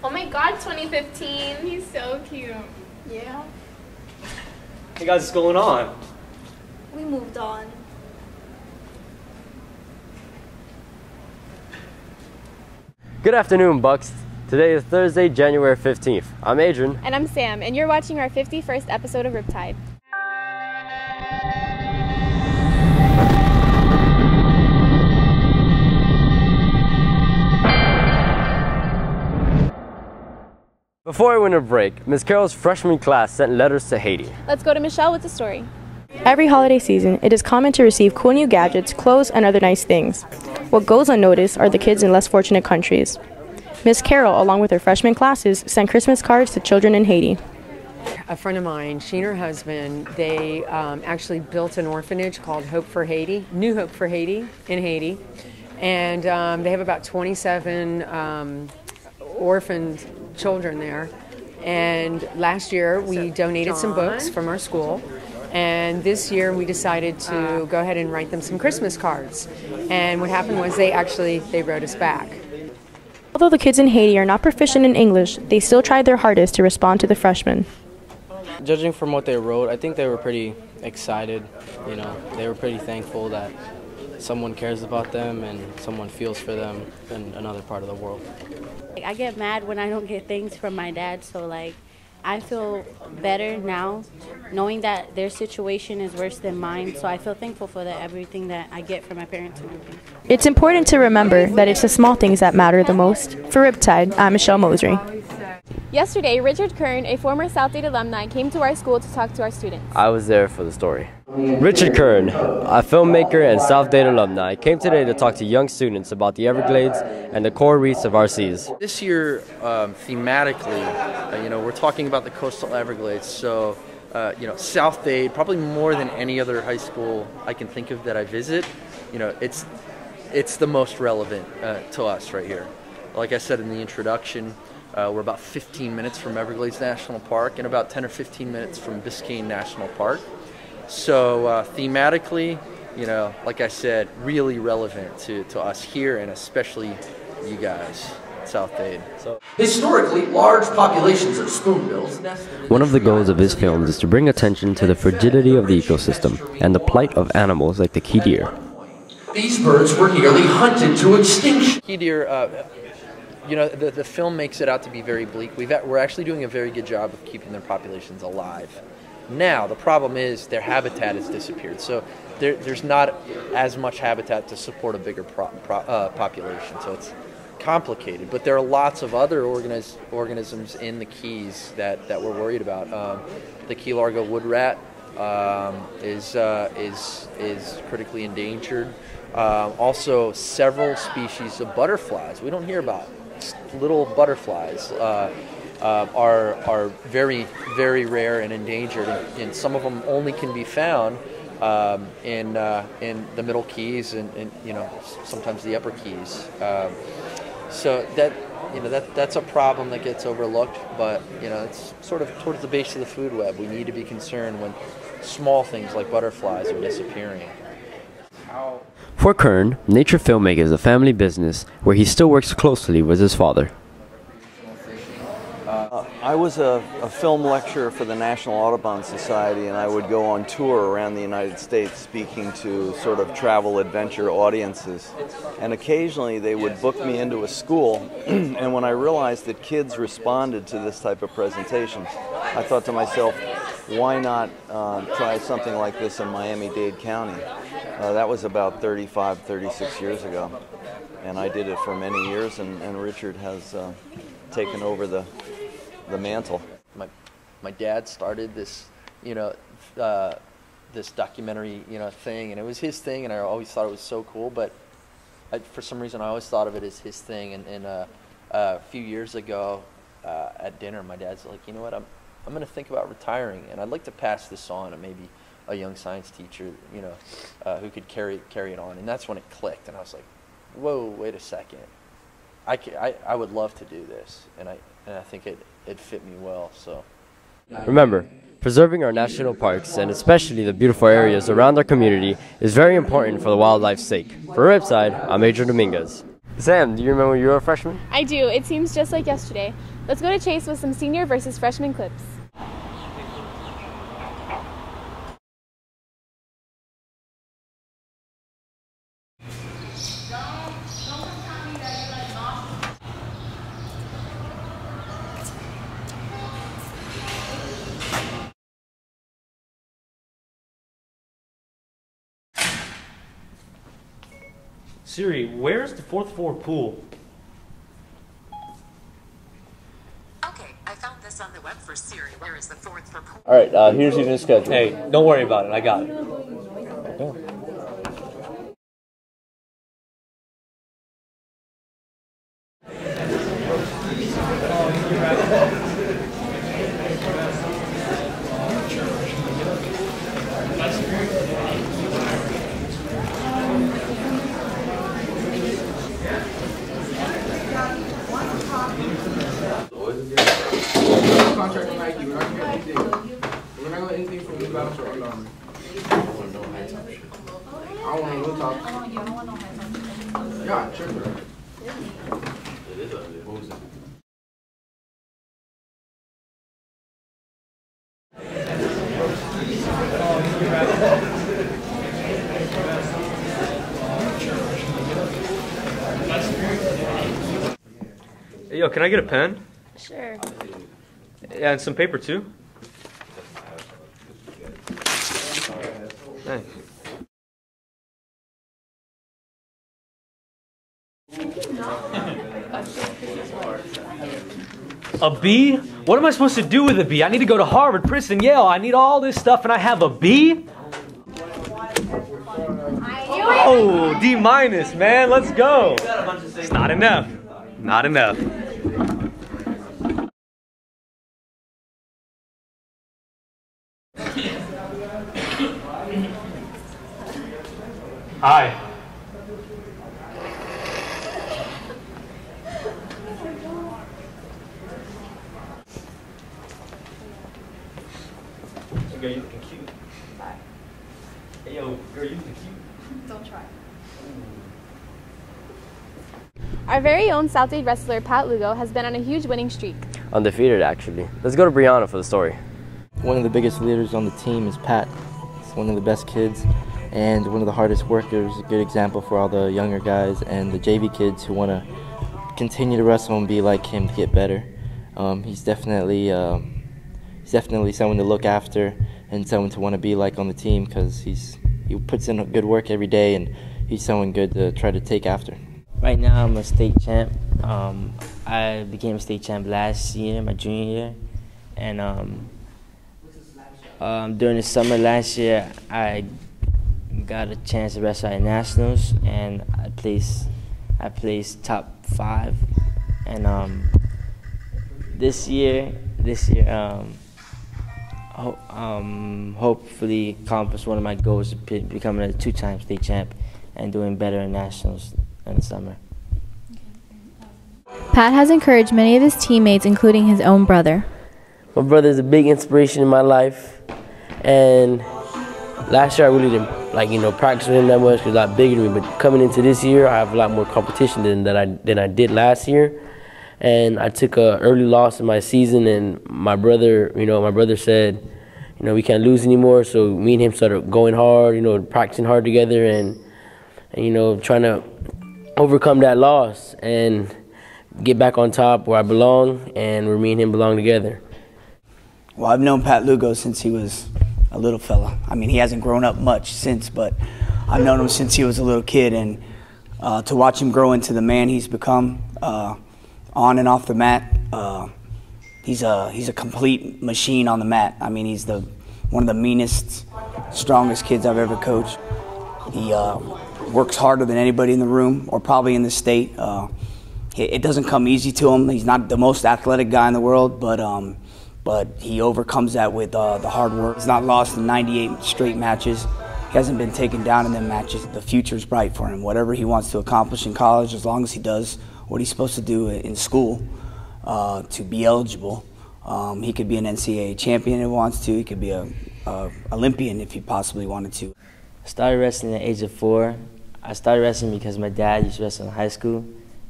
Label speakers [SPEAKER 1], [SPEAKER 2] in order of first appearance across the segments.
[SPEAKER 1] Oh my god, 2015. He's so cute.
[SPEAKER 2] Yeah.
[SPEAKER 3] Hey guys, what's going on?
[SPEAKER 2] We moved on.
[SPEAKER 4] Good afternoon, Bucks. Today is Thursday, January 15th. I'm Adrian.
[SPEAKER 1] And I'm Sam, and you're watching our 51st episode of Riptide.
[SPEAKER 4] Before we went to break, Ms. Carroll's freshman class sent letters to Haiti.
[SPEAKER 1] Let's go to Michelle with the story.
[SPEAKER 5] Every holiday season, it is common to receive cool new gadgets, clothes, and other nice things. What goes unnoticed are the kids in less fortunate countries. Ms. Carroll, along with her freshman classes, sent Christmas cards to children in Haiti.
[SPEAKER 6] A friend of mine, she and her husband, they actually built an orphanage called Hope for Haiti, New Hope for Haiti, in Haiti. And they have about 27 orphaned children there. And last year we donated some books from our school. And this year we decided to go ahead and write them some Christmas cards. And what happened was they wrote us back.
[SPEAKER 5] Although the kids in Haiti are not proficient in English, they still tried their hardest to respond to the freshmen.
[SPEAKER 7] Judging from what they wrote, I think they were pretty excited. You know, they were pretty thankful that someone cares about them and someone feels for them in another part of the world.
[SPEAKER 8] I get mad when I don't get things from my dad, so I feel better now knowing that their situation is worse than mine, so I feel thankful for everything that I get from my parents and everything.
[SPEAKER 5] It's important to remember that it's the small things that matter the most. For Riptide, I'm Michelle Mosery.
[SPEAKER 1] Yesterday, Richard Kurin, a former Southdale alumni, came to our school to talk to our students.
[SPEAKER 4] I was there for the story. Richard Kurin, a filmmaker and Southdale alumni, came today to talk to young students about the Everglades and the coral reefs of our seas.
[SPEAKER 9] This year, thematically, we're talking about the coastal Everglades, so Southdale, probably more than any other high school I can think of that I visit, it's the most relevant to us right here. Like I said in the introduction, we're about 15 minutes from Everglades National Park and about 10 or 15 minutes from Biscayne National Park. So thematically, like I said, really relevant to us here and especially you guys, Southdale.
[SPEAKER 10] Historically, large populations of spoonbills.
[SPEAKER 4] One of the goals of his films is to bring attention to the fragility of the ecosystem and the plight of animals like the key deer.
[SPEAKER 10] These birds were nearly hunted to extinction.
[SPEAKER 9] Key deer, the film makes it out to be very bleak. We're actually doing a very good job of keeping their populations alive. Now, the problem is their habitat has disappeared, so there's not as much habitat to support a bigger population, so it's complicated. But there are lots of other organisms in the Keys that we're worried about. The Key Largo wood rat is critically endangered. Also, several species of butterflies we don't hear about. Little butterflies are very, very rare and endangered, and some of them only can be found in the Middle Keys and sometimes the Upper Keys. So that's a problem that gets overlooked, but it's sort of towards the base of the food web. We need to be concerned when small things like butterflies are disappearing.
[SPEAKER 4] For Kern, nature filmmaking is a family business where he still works closely with his father.
[SPEAKER 11] I was a film lecturer for the National Audubon Society, and I would go on tour around the United States speaking to sort of travel adventure audiences. And occasionally they would book me into a school, and when I realized that kids responded to this type of presentation, I thought to myself, why not try something like this in Miami-Dade County? That was about 35, 36 years ago. And I did it for many years, and Richard has taken over the mantle.
[SPEAKER 9] My dad started this, this documentary, thing, and it was his thing, and I always thought it was so cool. But for some reason, I always thought of it as his thing. And a few years ago, at dinner, my dad's like, you know what, I'm going to think about retiring, and I'd like to pass this on to maybe a young science teacher, who could carry it on. And that's when it clicked, and I was like, whoa, wait a second. I would love to do this, and I think it fit me well. So
[SPEAKER 4] remember, preserving our national parks and especially the beautiful areas around our community is very important for the wildlife's sake. For Riptide, I'm Adrian Dominguez. Sam, do you remember when you were a freshman?
[SPEAKER 1] I do. It seems just like yesterday. Let's go to Chase with some senior versus freshman clips.
[SPEAKER 3] Siri, where's the fourth floor pool?
[SPEAKER 12] Okay, I found this on the web for Siri. Where is the fourth floor pool?
[SPEAKER 4] All right, here's your new schedule.
[SPEAKER 3] Hey, don't worry about it. I got it.
[SPEAKER 13] Contract with Nike. We're not gonna get anything. We're not gonna get anything from New Balance or Under Armour. I don't want no high top shit. I don't want no top. I don't want no high top. Yeah, tripping. It is ugly. What was it?
[SPEAKER 3] Hey, yo, can I get a pen?
[SPEAKER 1] Sure.
[SPEAKER 3] Yeah, and some paper too. Thanks. A B? What am I supposed to do with a B? I need to go to Harvard, Princeton, Yale. I need all this stuff and I have a B? Oh, D minus, man. Let's go. It's not enough. Not enough. Hi. Girl, you looking cute. Bye. Hey, yo, girl, you looking cute.
[SPEAKER 1] Don't try. Our very own South Dade wrestler Pat Lugo has been on a huge winning streak.
[SPEAKER 4] Undefeated, actually. Let's go to Brianna for the story.
[SPEAKER 14] One of the biggest leaders on the team is Pat. He's one of the best kids and one of the hardest workers, a good example for all the younger guys and the JV kids who want to continue to wrestle and be like him to get better. He's definitely someone to look after and someone to want to be like on the team because he puts in good work every day and he's someone good to try to take after.
[SPEAKER 15] Right now I'm a state champ. I became a state champ last year, my junior year, and during the summer last year I got a chance to wrestle at nationals and I placed top 5, and this year hopefully accomplish one of my goals of becoming a 2-time state champ and doing better in nationals in the summer.
[SPEAKER 16] Pat has encouraged many of his teammates, including his own brother.
[SPEAKER 17] My brother is a big inspiration in my life, and last year I really didn't practice with him that much because he's a lot bigger than me. But coming into this year, I have a lot more competition than I did last year, and I took a early loss in my season. And my brother said, we can't lose anymore. So me and him started going hard, practicing hard together, and trying to overcome that loss and get back on top where I belong and where me and him belong together.
[SPEAKER 18] Well, I've known Pat Lugo since he was a little fella. I mean, he hasn't grown up much since, but I've known him since he was a little kid, and to watch him grow into the man he's become on and off the mat, he's a complete machine on the mat. I mean, he's one of the meanest, strongest kids I've ever coached. He works harder than anybody in the room, or probably in the state. It doesn't come easy to him. He's not the most athletic guy in the world, but he overcomes that with the hard work. He's not lost in 98 straight matches. He hasn't been taken down in them matches. The future's bright for him. Whatever he wants to accomplish in college, as long as he does what he's supposed to do in school to be eligible, he could be an NCAA champion if he wants to. He could be a Olympian if he possibly wanted to.
[SPEAKER 15] I started wrestling at the age of 4. I started wrestling because my dad used to wrestle in high school,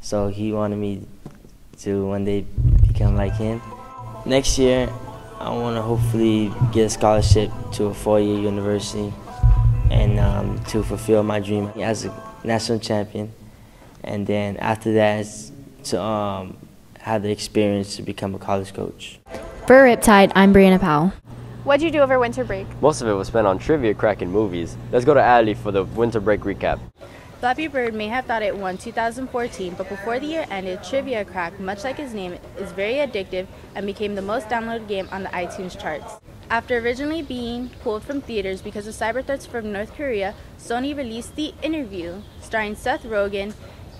[SPEAKER 15] So he wanted me to one day become like him. Next year, I want to hopefully get a scholarship to a 4-year university and to fulfill my dream as a national champion. And then after that, to have the experience to become a college coach.
[SPEAKER 16] For Riptide, I'm Brianna Powell.
[SPEAKER 1] What'd you do over winter break?
[SPEAKER 4] Most of it was spent on trivia, crack, and movies. Let's go to Adly for the winter break recap.
[SPEAKER 5] Flappy Bird may have thought it won 2014, but before the year ended, Trivia Crack, much like its name, is very addictive and became the most downloaded game on the iTunes charts. After originally being pulled from theaters because of cyber threats from North Korea, Sony released The Interview, starring Seth Rogen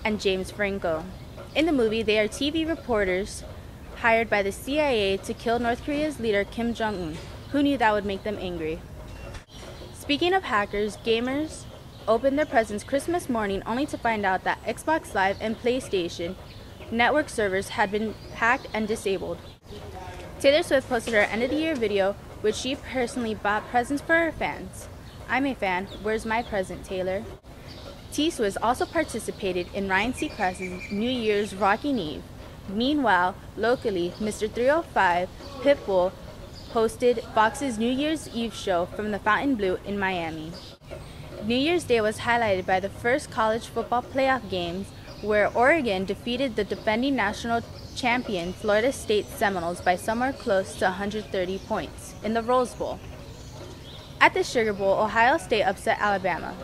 [SPEAKER 5] and James Franco. In the movie, they are TV reporters hired by the CIA to kill North Korea's leader Kim Jong-un. Who knew that would make them angry? Speaking of hackers, gamers opened their presents Christmas morning only to find out that Xbox Live and PlayStation network servers had been hacked and disabled. Taylor Swift posted her end-of-the-year video, which she personally bought presents for her fans. I'm a fan. Where's my present, Taylor? T-Swiss also participated in Ryan Seacrest's New Year's Rockin' Eve. Meanwhile, locally, Mr. 305 Pitbull hosted Fox's New Year's Eve show from the Fontainebleau in Miami. New Year's Day was highlighted by the first college football playoff games, where Oregon defeated the defending national champion Florida State Seminoles by somewhere close to 130 points in the Rose Bowl. At the Sugar Bowl, Ohio State upset Alabama.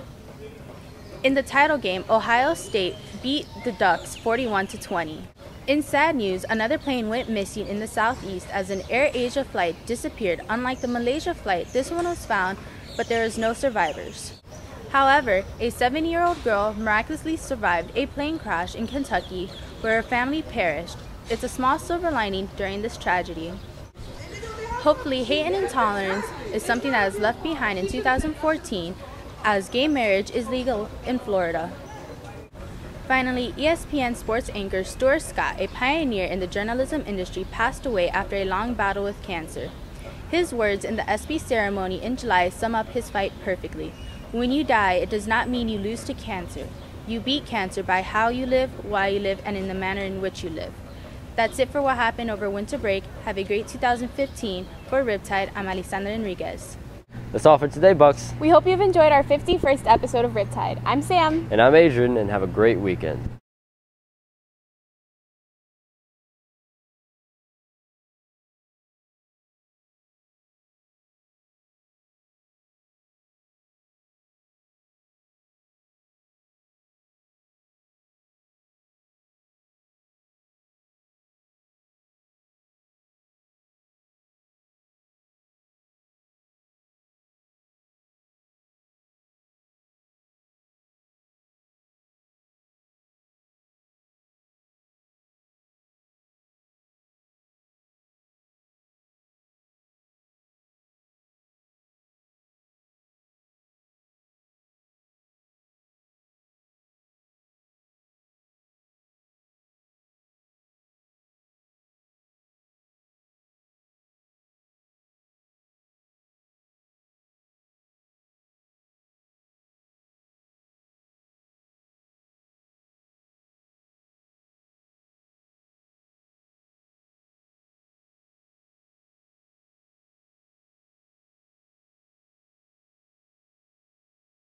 [SPEAKER 5] In the title game, Ohio State beat the Ducks 41-20. In sad news, another plane went missing in the southeast as an Air Asia flight disappeared. Unlike the Malaysia flight, this one was found, but there is no survivors. However, a 7-year-old girl miraculously survived a plane crash in Kentucky where her family perished. It's a small silver lining during this tragedy. Hopefully, hate and intolerance is something that is left behind in 2014 as gay marriage is legal in Florida. Finally, ESPN sports anchor Stuart Scott, a pioneer in the journalism industry, passed away after a long battle with cancer. His words in the ESPY ceremony in July sum up his fight perfectly. When you die, it does not mean you lose to cancer. You beat cancer by how you live, why you live, and in the manner in which you live. That's it for what happened over winter break. Have a great 2015. For Riptide, I'm Alessandra Enriquez.
[SPEAKER 4] That's all for today, Bucks.
[SPEAKER 1] We hope you've enjoyed our 51st episode of Riptide. I'm Sam.
[SPEAKER 4] And I'm Adrian, and have a great weekend.